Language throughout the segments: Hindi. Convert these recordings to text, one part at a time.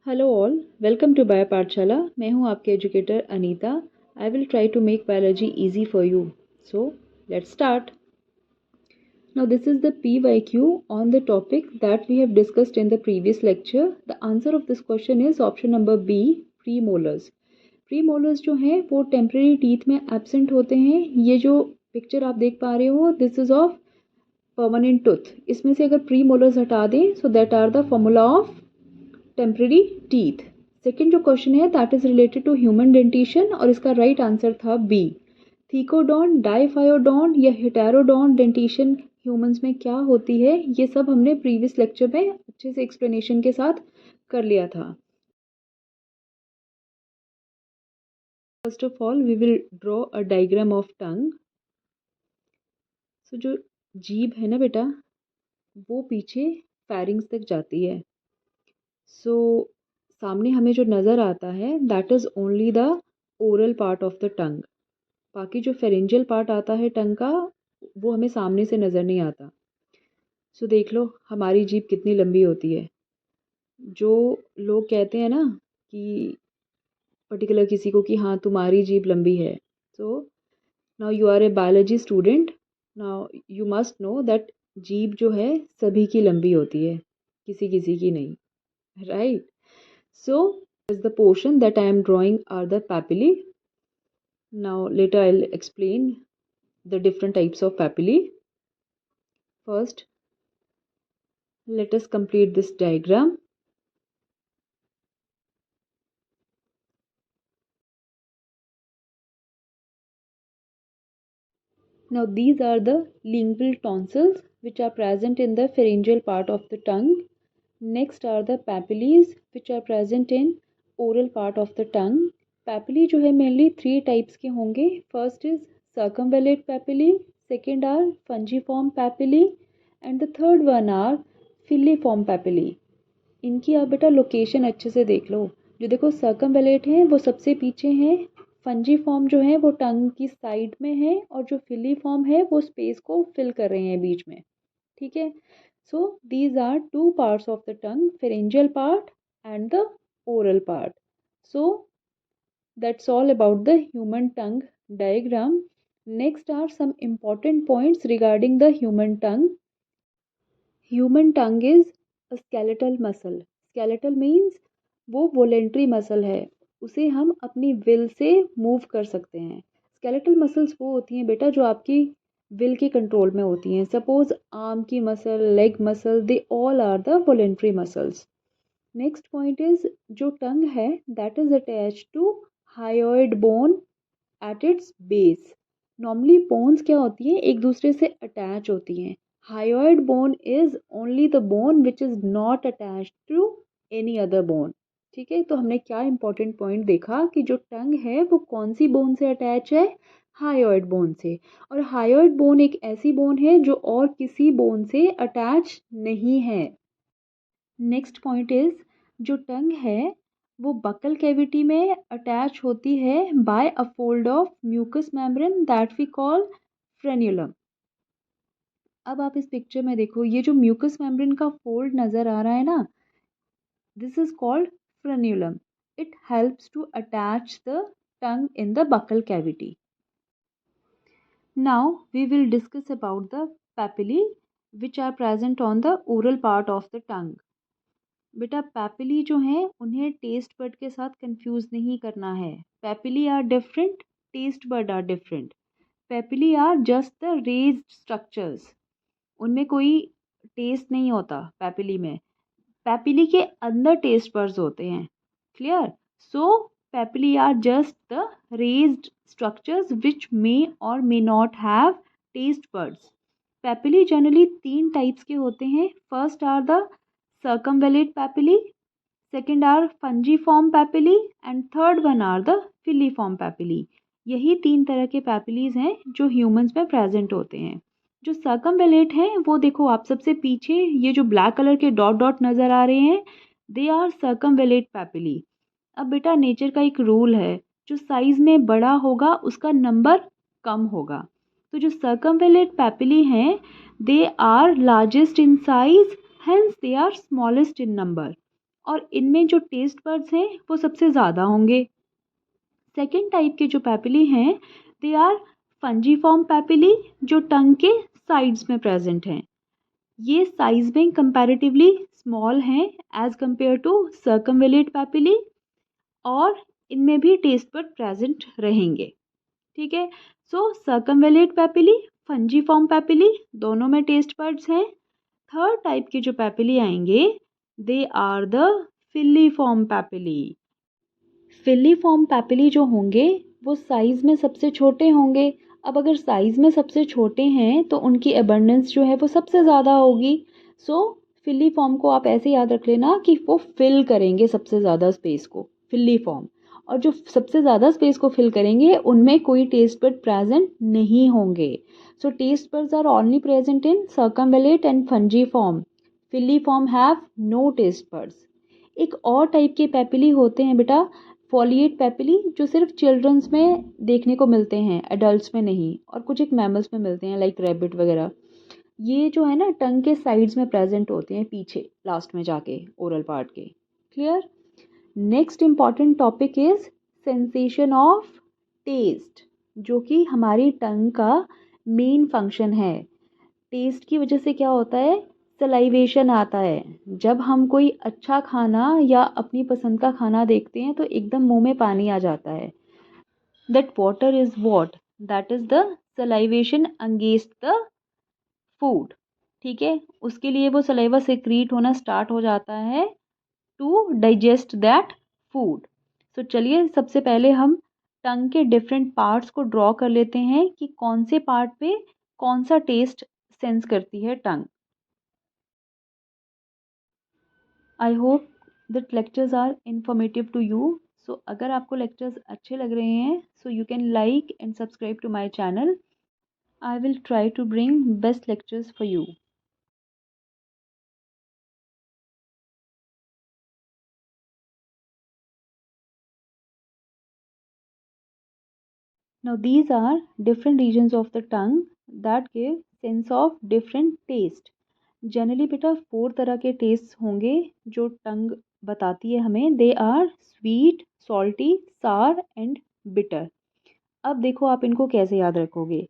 Hello all, welcome to bio Pathshala. मैं हूं आपके educator Anita. I will try to make biology easy for you. So let's start. Now this is the PYQ on the topic that we have discussed in the previous lecture. The answer of this question is option number B, premolars. Premolars जो हैं वो टेम्परेरी टीथ में एब्सेंट होते हैं। ये जो पिक्चर आप देख पा रहे हो this is of permanent tooth. इसमें से अगर प्रीमोलर्स हटा दें so that are the formula of temporary teeth. Second जो क्वेश्चन है that is related to human dentition और इसका राइट आंसर था बी, थीकोडॉन, डाइफायोडॉन या हेटेरोडॉन डेंटिशन ह्यूमंस में क्या होती है, ये सब हमने प्रीवियस लेक्चर में अच्छे से एक्सप्लेनेशन के साथ कर लिया था। First of all we will draw a diagram of tongue. So जो जीभ है ना बेटा वो पीछे फेरिंग्स तक जाती है। सो सामने हमें जो नज़र आता है that is only the oral part of the टंग। बाकी जो फेरेंजियल पार्ट आता है टंग का वो हमें सामने से नज़र नहीं आता। सो देख लो हमारी जीभ कितनी लंबी होती है। जो लोग कहते हैं ना कि पर्टिकुलर किसी को कि हाँ तुम्हारी जीभ लंबी है, so now you are a biology student, now you must know that जीभ जो है सभी की लंबी होती है, किसी किसी की नहीं, right? So, as the portion that I am drawing are the papillae. Now, later I'll explain the different types of papillae. First, let us complete this diagram. Now, these are the lingual tonsils which are present in the pharyngeal part of the tongue. Next are the papillae which are present in oral part of the tongue. Papillae जो है mainly 3 types के होंगे. First is circumvallate papillae, second are fungiform papillae and the third one are filiform papillae. इनकी आप बेटा लोकेशन अच्छे से देख लो। जो देखो सर्कमवेलेट है वो सबसे पीछे है, फंजी फॉर्म जो है वो टंग की साइड में है और जो फिली फॉर्म है वो स्पेस को फिल कर रहे हैं बीच में। ठीक है, so these are 2 parts of the tongue, pharyngeal part and the oral part. So that's all about the human tongue diagram. Next are some important points regarding the human tongue. Human tongue is a skeletal muscle. Skeletal means वो वॉलेंट्री मसल है, उसे हम अपनी विल से मूव कर सकते हैं। स्केलेटल मसल्स वो होती हैं बेटा जो आपकी विल के कंट्रोल में होती हैं। सपोज आर्म की muscle, leg muscle, they all are the voluntary muscles. Next point is जो टंग है that is attach to hyoid bone at its base. Normally bones क्या होती हैं एक दूसरे से अटैच होती हैं। Hyoid bone is only the bone which is not attached to any other bone. ठीक है, तो हमने क्या इंपॉर्टेंट पॉइंट देखा कि जो टंग है वो कौन सी बोन से अटैच है, हायोइड बोन से। और हायोइड बोन एक ऐसी बोन है जो और किसी बोन से अटैच नहीं है। नेक्स्ट पॉइंट इज जो टंग है वो बकल कैविटी में अटैच होती है by a fold of mucous membrane that we call frenulum. अब आप इस पिक्चर में देखो ये जो म्यूकस मेम्ब्रेन का फोल्ड नजर आ रहा है ना, this is called frenulum. It helps to attach the tongue in the buccal cavity. Now we will discuss about the papillae which are present on the oral part of the tongue. बेटा papillae जो हैं उन्हें टेस्ट बड के साथ कंफ्यूज नहीं करना है. papillae are different, taste bud are different. papillae are just the raised structures. उनमें कोई टेस्ट नहीं होता पैपिली में। पैपिली के अंदर टेस्ट बड्स होते हैं। Clear? So papillae are just the raised structures which may और may not have taste buds. Papillae generally 3 types के होते हैं। First are the circumvallate papillae, second are fungiform papillae and third one are the filiform papillae. यही 3 तरह के पैपिलीज हैं जो ह्यूमंस में प्रेजेंट होते हैं। जो सर्कमवेलेट हैं वो देखो आप सबसे पीछे ये जो ब्लैक कलर के डॉट डॉट नज़र आ रहे हैं, दे आर सर्कमवेलेट पैपिली. अब बेटा नेचर का एक रूल है, जो साइज में बड़ा होगा उसका नंबर कम होगा। तो जो सर्कमवेलेट पैपिली हैं they are largest in size, hence they are smallest in number. और इनमें जो टेस्ट बड्स हैं वो सबसे ज़्यादा होंगे। सेकेंड टाइप के जो पैपिली हैं दे आर फंजीफॉर्म पैपिली, जो टंग के साइड्स में प्रेजेंट हैं। ये साइज में कंपैरेटिवली स्मॉल हैं एज कंपेयर टू सर्कमवेलेट पैपिली, और इनमें भी टेस्ट बड प्रेजेंट रहेंगे। ठीक है, सो सर्कमवेलेट पैपिली, फंजीफॉर्म पैपिली, दोनों में टेस्ट बड्स हैं। थर्ड टाइप के जो पैपिली आएंगे they are the filiform papillae. Filiform papillae जो होंगे वो साइज़ में सबसे छोटे होंगे। अब अगर साइज़ में सबसे छोटे हैं तो उनकी एबंडेंस जो है वो सबसे ज़्यादा होगी। सो फिलीफॉर्म को आप ऐसे याद रख लेना कि वो फिल करेंगे सबसे ज़्यादा स्पेस को, फिलीफॉर्म। और जो सबसे ज़्यादा स्पेस को फिल करेंगे उनमें कोई टेस्ट बड प्रेजेंट नहीं होंगे। So taste buds are only present in circumvallate and fungiform. Filiform have no taste buds. एक और टाइप के पैपिली होते हैं बेटा, फॉलिएट पैपिली, जो सिर्फ चिल्ड्रंस में देखने को मिलते हैं, एडल्ट्स में नहीं, और कुछ एक मैमल्स में मिलते हैं लाइक रैबिट वगैरह। ये जो है ना टंग के साइड्स में प्रेजेंट होते हैं, पीछे लास्ट में जाके ओरल पार्ट के। Clear? Next important topic is sensation of taste, जो कि हमारी टंग का मेन फंक्शन है। टेस्ट की वजह से क्या होता है, सलाइवेशन आता है। जब हम कोई अच्छा खाना या अपनी पसंद का खाना देखते हैं तो एकदम मुंह में पानी आ जाता है। That water is what, that is the salivation against the food. ठीक है, उसके लिए वो सलाइवा सिक्रीट होना स्टार्ट हो जाता है टू डाइजेस्ट दैट फूड। सो चलिए सबसे पहले हम टंग के डिफरेंट पार्ट्स को ड्रॉ कर लेते हैं कि कौन से पार्ट पे कौन सा टेस्ट सेंस करती है tongue. I hope that lectures are informative to you. So अगर आपको लेक्चर्स अच्छे लग रहे हैं so you can like and subscribe to my channel. I will try to bring best lectures for you. Now these are different regions of the tongue that give sense of different taste. Generally बेटा 4 तरह के टेस्ट होंगे जो टंग बताती है हमें। दे आर स्वीट, सॉल्टी, सार एंड बिटर। अब देखो आप इनको कैसे याद रखोगे।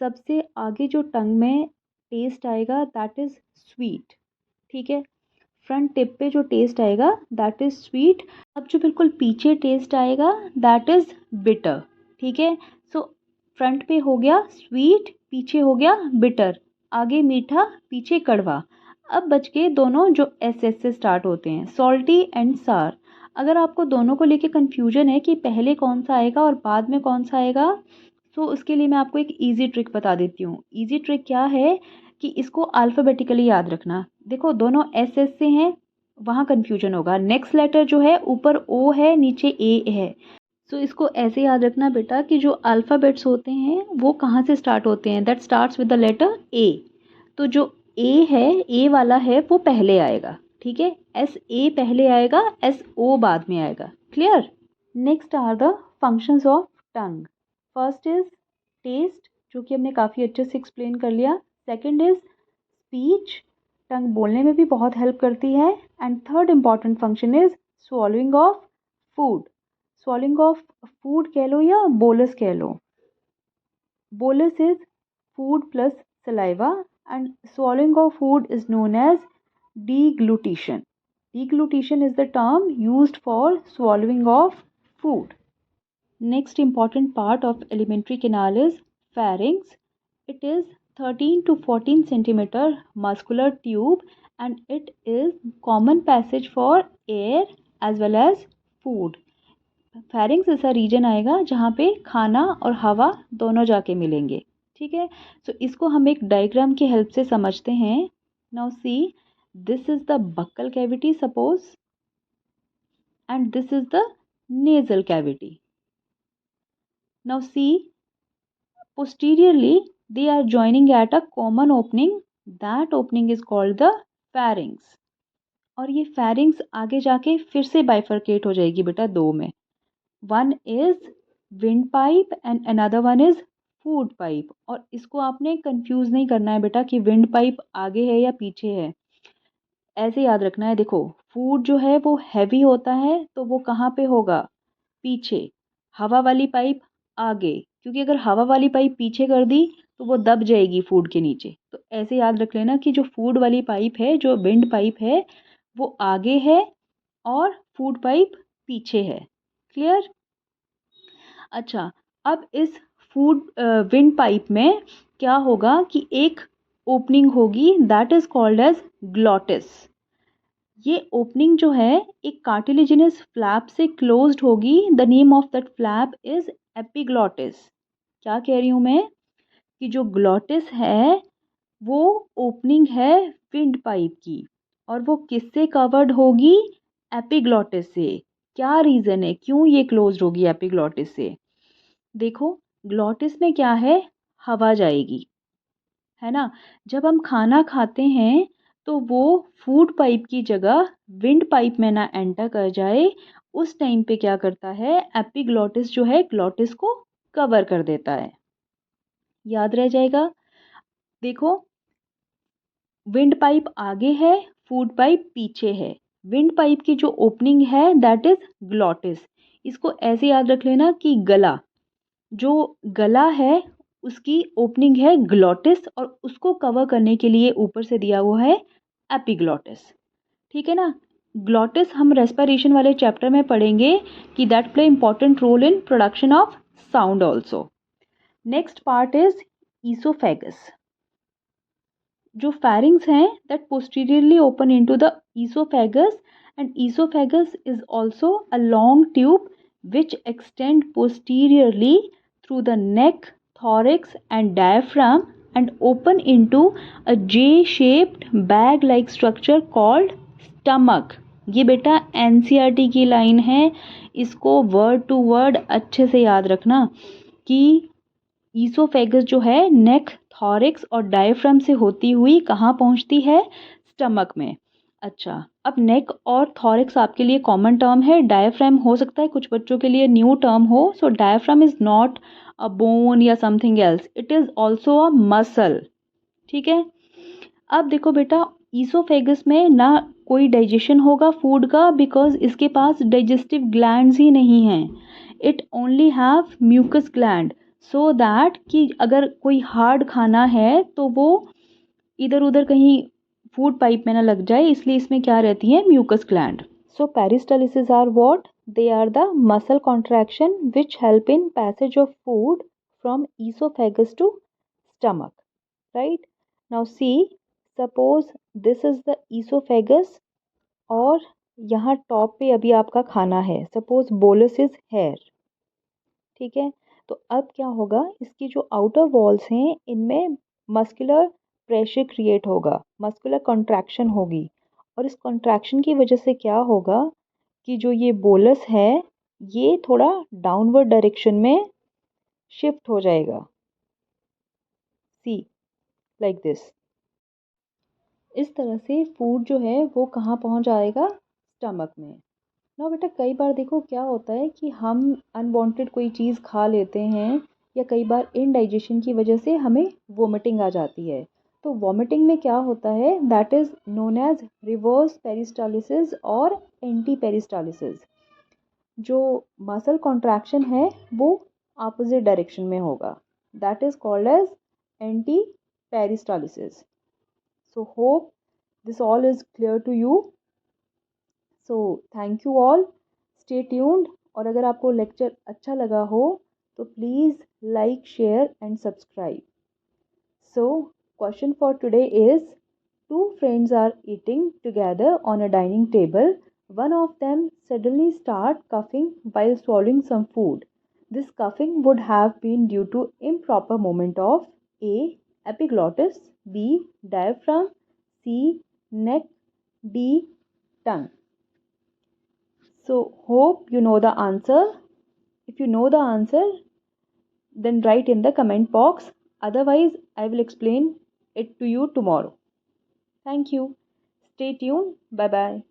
सबसे आगे जो टंग में टेस्ट आएगा दैट इज़ स्वीट। ठीक है, फ्रंट टिप पे जो टेस्ट आएगा दैट इज़ स्वीट। अब जो बिल्कुल पीछे टेस्ट आएगा दैट इज़ बिटर। ठीक है, सो फ्रंट पे हो गया स्वीट, पीछे हो गया बिटर, आगे मीठा, पीछे कड़वा। अब बच के दोनों जो एस एस से स्टार्ट होते हैं, सॉल्टी एंड सार। अगर आपको दोनों को लेके कन्फ्यूजन है कि पहले कौन सा आएगा और बाद में कौन सा आएगा, तो उसके लिए मैं आपको एक ईजी ट्रिक बता देती हूँ। ईजी ट्रिक क्या है कि इसको अल्फ़ाबेटिकली याद रखना। देखो दोनों एस एस से हैं, वहाँ कन्फ्यूजन होगा। नेक्स्ट लेटर जो है ऊपर ओ है, नीचे ए है। सो इसको ऐसे याद रखना बेटा कि जो अल्फ़ाबेट्स होते हैं वो कहाँ से स्टार्ट होते हैं, that starts with the letter A. तो जो ए है, ए वाला है, वो पहले आएगा। ठीक है, एस ए पहले आएगा, एस ओ बाद में आएगा। Clear? Next are the functions of tongue. First is taste, जो कि हमने काफ़ी अच्छे से एक्सप्लेन कर लिया। सेकंड इज स्पीच, टंग बोलने में भी बहुत हेल्प करती है। And third important function is swallowing of food. Swallowing of food कह लो या बोलस कह लो। Bolus is food plus saliva, and swallowing of food is known as deglutition. Deglutition is the term used for swallowing of food. Next important part of alimentary canal is pharynx. It is 13 to 14 centimeter muscular tube, and it is common passage for air as well as food. Pharynx ऐसा रीजन आएगा जहाँ पे खाना और हवा दोनों जाके मिलेंगे। ठीक है, सो इसको हम एक डायग्राम की हेल्प से समझते हैं। Now see, this is the buccal cavity suppose, and this is the nasal cavity. Now see, posteriorly they are joining at a common opening, that opening is called the pharynx। और ये pharynx आगे जाके फिर से बाइफरकेट हो जाएगी बेटा दो में। One is wind pipe and another one is food pipe. और इसको आपने कंफ्यूज नहीं करना है बेटा कि विंड पाइप आगे है या पीछे है। ऐसे याद रखना है। देखो फूड जो है वो हैवी होता है तो वो कहाँ पे होगा, पीछे। हवा वाली पाइप आगे, क्योंकि अगर हवा वाली पाइप पीछे कर दी तो वो दब जाएगी फूड के नीचे। तो ऐसे याद रख लेना कि जो फूड वाली पाइप है, जो विंड पाइप है, वो आगे है और फूड पाइप पीछे है। क्लियर? अच्छा, अब इस फूड विंड पाइप में क्या होगा कि एक ओपनिंग होगी, that is called as glottis. ये ओपनिंग जो है एक कार्टिलेजिनस फ्लैप से क्लोज्ड होगी। The name of that flap is epiglottis. क्या कह रही हूँ मैं कि जो ग्लॉटिस है वो ओपनिंग है विंड पाइप की, और वो किससे कवर्ड होगी, एपिग्लॉटिस से। क्या रीज़न है क्यों ये क्लोज्ड होगी एपिग्लॉटिस से? देखो ग्लॉटिस में क्या है, हवा जाएगी, है ना। जब हम खाना खाते हैं तो वो फूड पाइप की जगह विंड पाइप में ना एंटर कर जाए, उस टाइम पे क्या करता है, एपिग्लॉटिस जो है ग्लॉटिस को कवर कर देता है। याद रह जाएगा। देखो विंड पाइप आगे है, फूड पाइप पीछे है। विंड पाइप की जो ओपनिंग है दैट इज ग्लॉटिस। इसको ऐसे याद रख लेना कि गला, जो गला है उसकी ओपनिंग है ग्लॉटिस, और उसको कवर करने के लिए ऊपर से दिया हुआ है एपिग्लॉटिस। ठीक है ना। ग्लॉटिस हम रेस्पिरेशन वाले चैप्टर में पढ़ेंगे कि that play important role in production of sound also. Next part is oesophagus. जो pharynx हैं that posteriorly open into the esophagus, and esophagus is also a long tube which extend posteriorly through the neck, thorax and diaphragm and open into a J-shaped bag-like structure called stomach. ये बेटा NCERT की लाइन है, इसको वर्ड टू वर्ड अच्छे से याद रखना कि ईसोफेगस जो है नेक, थॉरिक्स और डायफ्राम से होती हुई कहाँ पहुँचती है, स्टमक में। अच्छा, अब नेक और थॉरिक्स आपके लिए कॉमन टर्म है, डायफ्राम हो सकता है कुछ बच्चों के लिए न्यू टर्म हो। So diaphragm is not a bone या something else, it is also a muscle. ठीक है। अब देखो बेटा ईसोफेगस में ना कोई डाइजेशन होगा फूड का, बिकॉज इसके पास डाइजेस्टिव ग्लैंड्स ही नहीं हैं। It only have mucus gland, so that कि अगर कोई हार्ड खाना है तो वो इधर उधर कहीं फूड पाइप में ना लग जाए, इसलिए इसमें क्या रहती है, mucus gland. So peristalsis are what, they are the muscle contraction which help in passage of food from oesophagus to stomach, right? Now see, suppose this is the esophagus और यहाँ टॉप पे अभी आपका खाना है, सपोज बोलस इज हेयर। ठीक है। तो अब क्या होगा, इसकी जो आउटर वॉल्स हैं इनमें मस्कुलर प्रेशर क्रिएट होगा, मस्कुलर कॉन्ट्रैक्शन होगी, और इस कॉन्ट्रैक्शन की वजह से क्या होगा कि जो ये बोलस है ये थोड़ा डाउनवर्ड डायरेक्शन में शिफ्ट हो जाएगा। सी, लाइक दिस। इस तरह से फूड जो है वो कहाँ पहुँच जाएगा, स्टमक में। ना बेटा कई बार देखो क्या होता है कि हम अनवांटेड कोई चीज़ खा लेते हैं, या कई बार इनडाइजेशन की वजह से हमें वोमिटिंग आ जाती है। तो वोमिटिंग में क्या होता है, that is known as reverse peristalsis और एंटी पेरिस्टालिसिस। जो मसल कॉन्ट्रैक्शन है वो अपोजिट डायरेक्शन में होगा, that is called as anti peristalsis. So hope this all is clear to you. So thank you all. Stay tuned. और अगर आपको लेक्चर अच्छा लगा हो तो please like, share and subscribe. So question for today is, two friends are eating together on a dining table. One of them suddenly start coughing while swallowing some food. This coughing would have been due to improper movement of A. Epiglottis, B. Diaphragm, C. Neck, D. Tongue. So hope you know the answer. If you know the answer, then write in the comment box. Otherwise, I will explain it to you tomorrow. Thank you. Stay tuned. Bye bye.